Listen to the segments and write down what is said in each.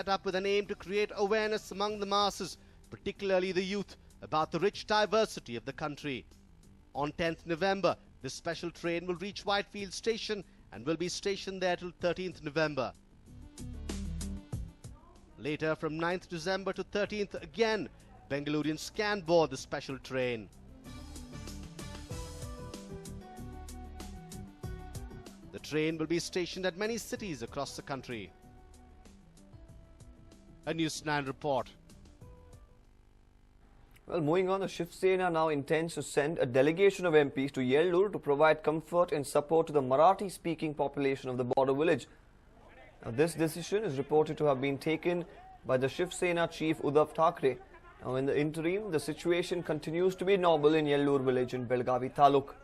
set up with an aim to create awareness among the masses, particularly the youth, about the rich diversity of the country. On 10th November, this special train will reach Whitefield Station and will be stationed there till 13th November. Later, from 9th December to 13th, again, Bengalurians can board the special train. The train will be stationed at many cities across the country. A News9 report. Well, moving on, the Shiv Sena now intends to send a delegation of MPs to Yellur to provide comfort and support to the Marathi-speaking population of the border village. Now, this decision is reported to have been taken by the Shiv Sena chief Uddhav Thackeray. Now, in the interim, the situation continues to be normal in Yellur village in Belgavi Taluk.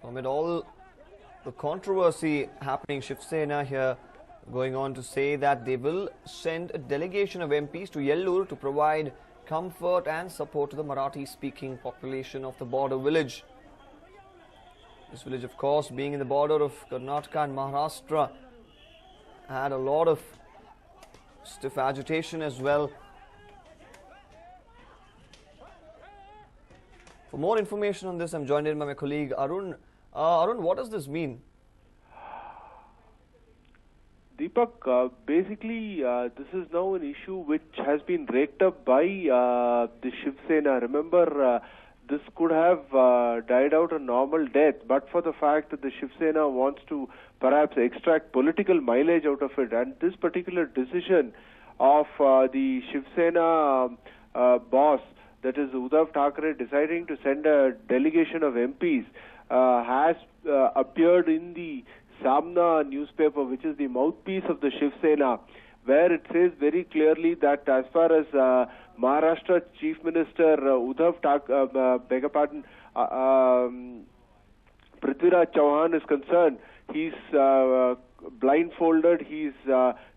So, amid all the controversy happening, Shiv Sena here going on to say that they will send a delegation of MPs to Yellur to provide comfort and support to the Marathi-speaking population of the border village. This village, of course, being in the border of Karnataka and Maharashtra, had a lot of stiff agitation as well. For more information on this, I'm joined in by my colleague Arun. Arun, what does this mean? Deepak, basically this is now an issue which has been raked up by the Shiv Sena. Remember, this could have died out a normal death, but for the fact that the Shiv Sena wants to perhaps extract political mileage out of it. And this particular decision of the Shiv Sena boss, that is Uddhav Thackeray, deciding to send a delegation of MPs has appeared in the Samna newspaper, which is the mouthpiece of the Shiv Sena, where it says very clearly that as far as Maharashtra Chief Minister Uddhav Thackeray, Prithviraj Chauhan is concerned, he's blindfolded, he's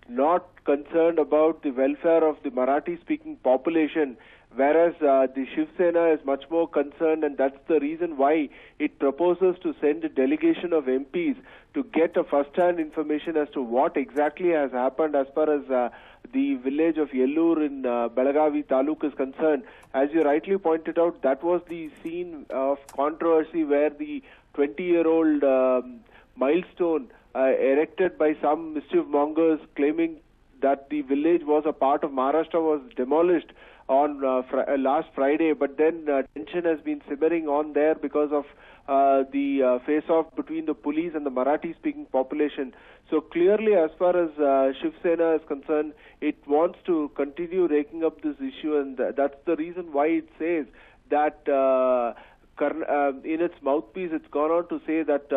not concerned about the welfare of the Marathi-speaking population, whereas the Shiv Sena is much more concerned, and that's the reason why it proposes to send a delegation of MPs to get a first-hand information as to what exactly has happened as far as the village of Yellur in Belagavi Taluk is concerned. As you rightly pointed out, that was the scene of controversy where the 20-year-old milestone erected by some mischief mongers claiming that the village was a part of Maharashtra was demolished on last Friday, but then tension has been simmering on there because of the face-off between the police and the Marathi-speaking population. So clearly, as far as Shiv Sena is concerned, it wants to continue raking up this issue, and that's the reason why it says that in its mouthpiece, it's gone on to say that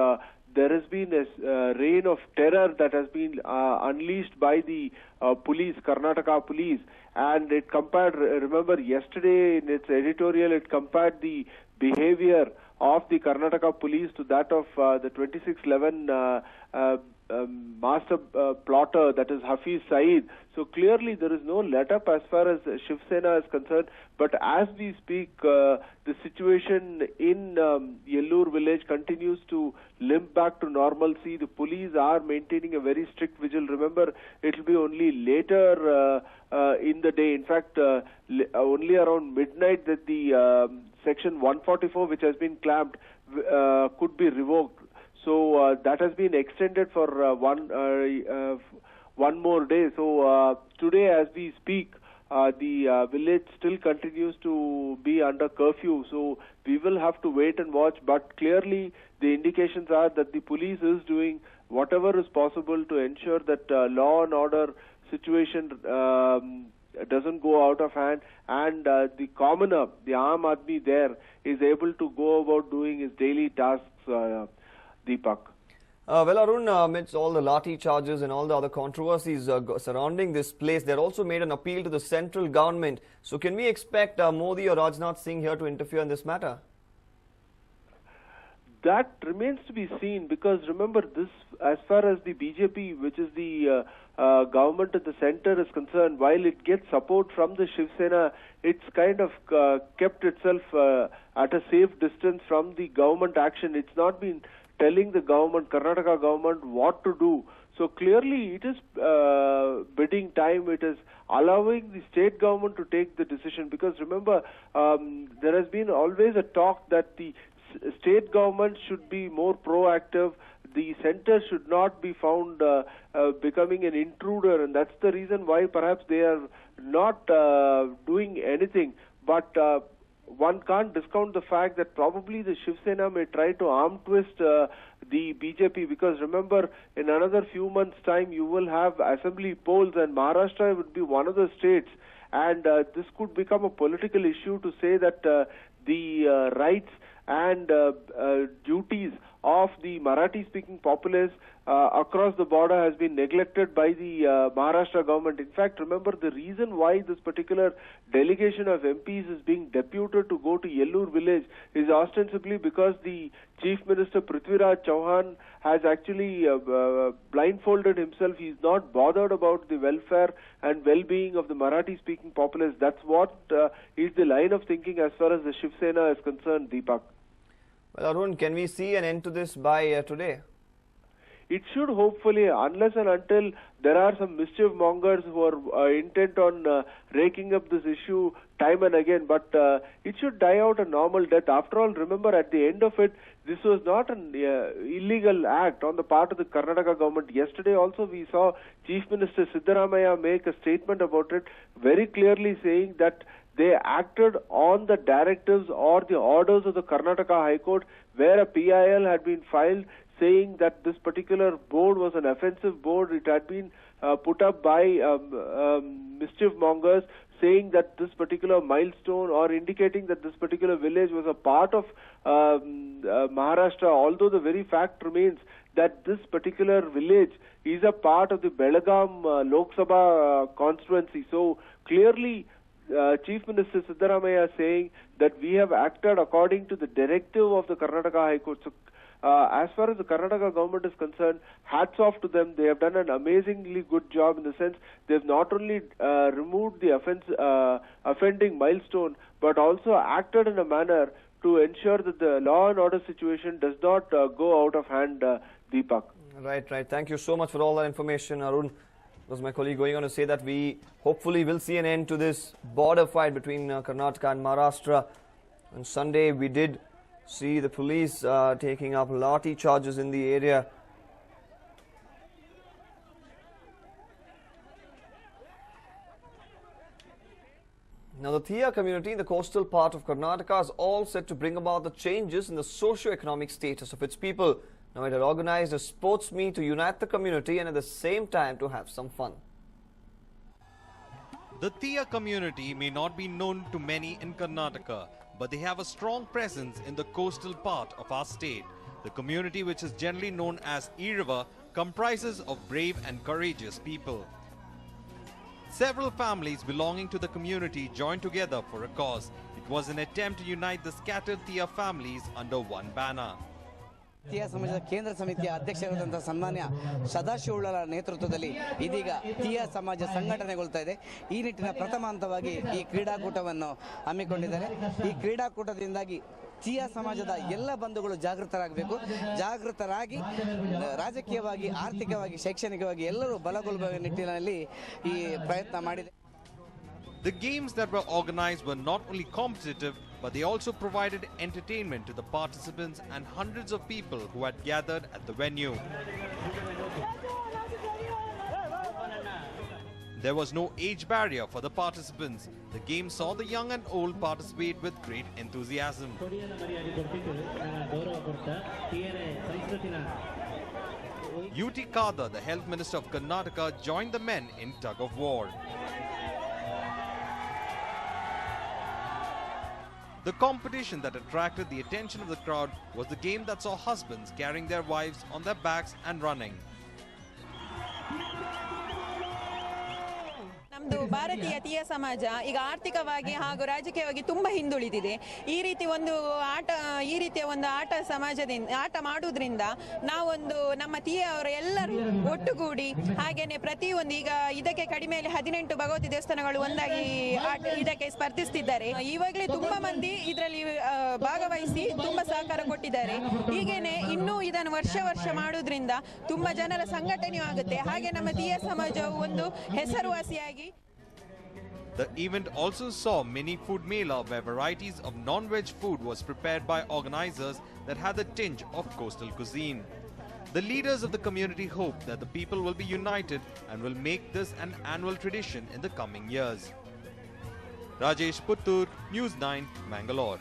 there has been a reign of terror that has been unleashed by the police, Karnataka police, and it compared, remember yesterday in its editorial, it compared the behavior of the Karnataka police to that of the 2611 master plotter, that is Hafiz Saeed. So clearly there is no let-up as far as Shiv Sena is concerned, but as we speak, the situation in Yellur village continues to limp back to normalcy. The police are maintaining a very strict vigil. Remember, it will be only later in the day, in fact, only around midnight, that the section 144, which has been clamped, could be revoked. So that has been extended for one more day. So today, as we speak, the village still continues to be under curfew. So we will have to wait and watch. But clearly, the indications are that the police is doing whatever is possible to ensure that law and order situation doesn't go out of hand, and the commoner, the Aam Aadmi there, is able to go about doing his daily tasks. Deepak. Well, Arun, amidst all the Lati charges and all the other controversies surrounding this place, they also made an appeal to the central government. So can we expect Modi or Rajnath Singh here to interfere in this matter? That remains to be seen, because remember, this, as far as the BJP, which is the government at the center is concerned, while it gets support from the Shiv Sena, it's kind of kept itself at a safe distance from the government action. It's not been telling the government, Karnataka government, what to do. So clearly it is bidding time. It is allowing the state government to take the decision, because remember, there has been always a talk that the state government should be more proactive. The center should not be found becoming an intruder, and that's the reason why perhaps they are not doing anything. But one can't discount the fact that probably the Shiv Sena may try to arm twist the BJP, because remember, in another few months' time you will have assembly polls, and Maharashtra would be one of the states, and this could become a political issue to say that the rights and duties of the Marathi-speaking populace across the border has been neglected by the Maharashtra government. In fact, remember, the reason why this particular delegation of MPs is being deputed to go to Yellur village is ostensibly because the Chief Minister Prithviraj Chauhan has actually blindfolded himself. He's not bothered about the welfare and well-being of the Marathi-speaking populace. That's what is the line of thinking as far as the Shiv Sena is concerned, Deepak. Well, Arun, can we see an end to this by today? It should, hopefully, unless and until there are some mischief mongers who are intent on raking up this issue time and again. But it should die out a normal death. After all, remember, at the end of it, this was not an illegal act on the part of the Karnataka government. Yesterday also we saw Chief Minister Siddaramaiah make a statement about it, very clearly saying that they acted on the directives or the orders of the Karnataka High Court, where a PIL had been filed saying that this particular board was an offensive board. It had been put up by mischief mongers, saying that this particular milestone, or indicating that this particular village was a part of Maharashtra, although the very fact remains that this particular village is a part of the Belagaum Lok Sabha constituency. So clearly, Chief Minister Siddaramaiah saying that we have acted according to the directive of the Karnataka High Court. So, as far as the Karnataka government is concerned, hats off to them. They have done an amazingly good job, in the sense they've not only removed the offending milestone, but also acted in a manner to ensure that the law and order situation does not go out of hand, Deepak. Right. Thank you so much for all that information, Arun. Was my colleague going on to say that we hopefully will see an end to this border fight between Karnataka and Maharashtra. On Sunday, we did see the police taking up lathi charges in the area. Now, the Thia community in the coastal part of Karnataka is all set to bring about the changes in the socio-economic status of its people. Now, it had organized a sports meet to unite the community and at the same time to have some fun. The Thia community may not be known to many in Karnataka, but they have a strong presence in the coastal part of our state. The community, which is generally known as Irava, comprises of brave and courageous people. Several families belonging to the community joined together for a cause. It was an attempt to unite the scattered Thia families under one banner. ಥಿಯಾ ಸಮಾಜದ ಕೇಂದ್ರ ಸಮಿತಿಯ ಅಧ್ಯಕ್ಷರಾದಂಥ ಸನ್ಮಾನ್ಯ ಸದಾಶಿವಳ್ಳರ ನೇತೃತ್ವದಲ್ಲಿ ಇದೀಗ ಥಿಯಾ ಸಮಾಜ ಸಂಘಟನೆಗೊಳ್ತಾ ಇದೆ. ಈ ನಿಟ್ಟಿನ ಪ್ರಥಮ ಹಂತವಾಗಿ ಈ ಕ್ರೀಡಾಕೂಟವನ್ನು ಹಮ್ಮಿಕೊಂಡಿದ್ದಾರೆ. ಈ ಕ್ರೀಡಾಕೂಟದಿಂದಾಗಿ ಥಿಯಾ ಸಮಾಜದ ಎಲ್ಲ ಬಂಧುಗಳು ಜಾಗೃತರಾಗಬೇಕು. ಜಾಗೃತರಾಗಿ ರಾಜಕೀಯವಾಗಿ, ಆರ್ಥಿಕವಾಗಿ, ಶೈಕ್ಷಣಿಕವಾಗಿ ಎಲ್ಲರೂ ಬಲಗೊಳ್ಳುವ ನಿಟ್ಟಿನಲ್ಲಿ ಈ ಪ್ರಯತ್ನ ಮಾಡಿದೆ. The games that were organized were not only competitive, but they also provided entertainment to the participants and hundreds of people who had gathered at the venue. There was no age barrier for the participants. The game saw the young and old participate with great enthusiasm. U.T. Kadar, the Health Minister of Karnataka, joined the men in tug of war. The competition that attracted the attention of the crowd was the game that saw husbands carrying their wives on their backs and running. ನಮ್ಮದು ಭಾರತ ಭಾರತೀಯ ತೀಯ ಸಮಾಜ ಈಗ ಆರ್ಥಿಕವಾಗಿ ಹಾಗೂ ರಾಜಕೀಯವಾಗಿ ತುಂಬಾ ಹಿಂದುಳಿದಿದೆ. ಈ ರೀತಿಯ ಒಂದು ಆಟ ಸಮಾಜದಿಂದ ಆಟ ಮಾಡುವುದರಿಂದ ನಾವೊಂದು ನಮ್ಮ ತೀಯವರು ಎಲ್ಲರೂ ಒಟ್ಟುಗೂಡಿ ಹಾಗೇನೆ ಪ್ರತಿಯೊಂದು ಈಗ ಇದಕ್ಕೆ ಕಡಿಮೆಯಲ್ಲಿ 18 ಭಗವತಿ ದೇವಸ್ಥಾನಗಳು ಒಂದಾಗಿ ಇದಕ್ಕೆ ಸ್ಪರ್ಧಿಸುತ್ತಿದ್ದಾರೆ. ಈವಾಗಲೇ ತುಂಬಾ ಮಂದಿ ಇದರಲ್ಲಿ ಭಾಗವಹಿಸಿ ತುಂಬಾ ಸಹಕಾರ ಕೊಟ್ಟಿದ್ದಾರೆ. ಹೀಗೇನೆ ಇನ್ನೂ ಇದನ್ನು ವರ್ಷ ಮಾಡುವುದರಿಂದ ತುಂಬಾ ಜನರ ಸಂಘಟನೆಯೂ ಆಗುತ್ತೆ. ಹಾಗೆ ನಮ್ಮ ತೀಯ ಸಮಾಜವು ಒಂದು ಹೆಸರುವಾಸಿಯಾಗಿ. The event also saw mini food mela where varieties of non-veg food was prepared by organizers that had a tinge of coastal cuisine. The leaders of the community hope that the people will be united and will make this an annual tradition in the coming years. Rajesh Puttur, News9, Mangalore.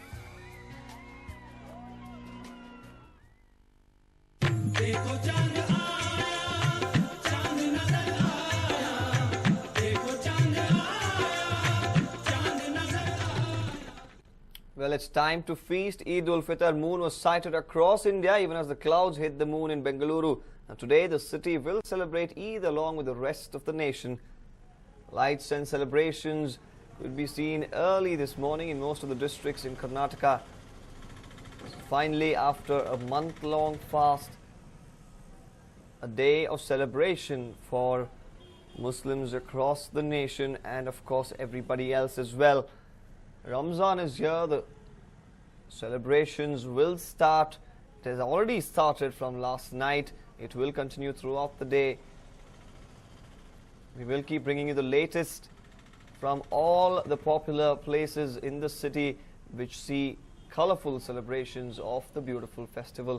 Well, it's time to feast. Eid ul-Fitr moon was sighted across India even as the clouds hid the moon in Bengaluru. And today the city will celebrate Eid along with the rest of the nation. Lights and celebrations will be seen early this morning in most of the districts in Karnataka. Finally, after a month-long fast, a day of celebration for Muslims across the nation and of course everybody else as well. Ramzan is here. The celebrations will start. It has already started from last night. It will continue throughout the day. We will keep bringing you the latest from all the popular places in the city which see colorful celebrations of the beautiful festival.